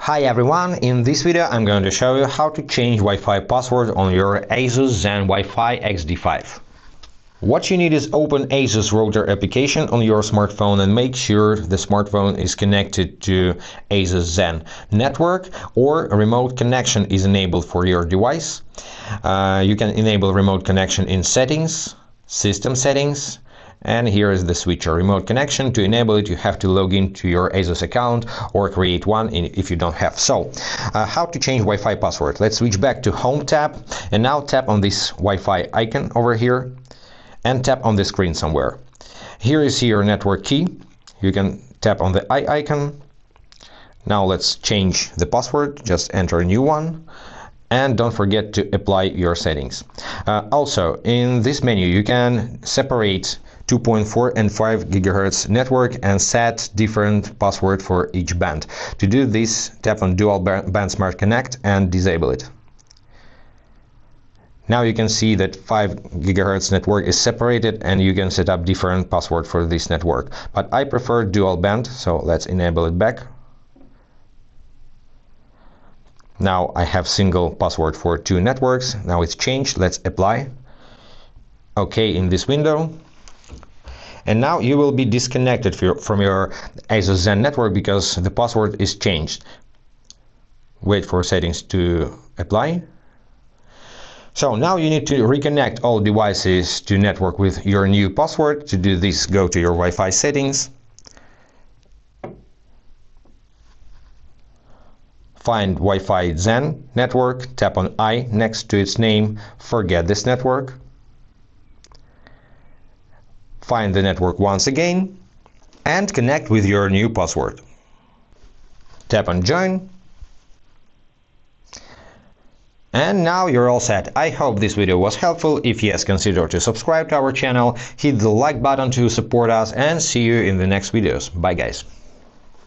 Hi everyone, in this video I'm going to show you how to change Wi-Fi password on your Asus Zen Wi-Fi XD5. What you need is open Asus router application on your smartphone and make sure the smartphone is connected to Asus Zen network or a remote connection is enabled for your device. You can enable remote connection in settings, system settings, and here is the switcher remote connection. To enable it, you have to log into your Asus account or create one if you don't have. So, how to change Wi-Fi password? Let's switch back to Home tab and now tap on this Wi-Fi icon over here and tap on the screen somewhere. Here you see your network key. You can tap on the I icon. Now let's change the password. Just enter a new one. And don't forget to apply your settings. Also, in this menu, you can separate 2.4 and 5 GHz network and set different password for each band. To do this, tap on Dual Band Smart Connect and disable it. Now you can see that 5 GHz network is separated and you can set up different password for this network. But I prefer dual band, so let's enable it back. Now I have single password for two networks. Now it's changed. Let's apply. OK in this window. And now you will be disconnected from your Asus Zen network because the password is changed. Wait for settings to apply. So now you need to reconnect all devices to network with your new password. To do this, go to your Wi-Fi settings. Find Wi-Fi Zen network, tap on I next to its name, forget this network. Find the network once again and connect with your new password. Tap on join. And now you're all set. I hope this video was helpful. If yes, consider to subscribe to our channel, hit the like button to support us, and see you in the next videos. Bye guys.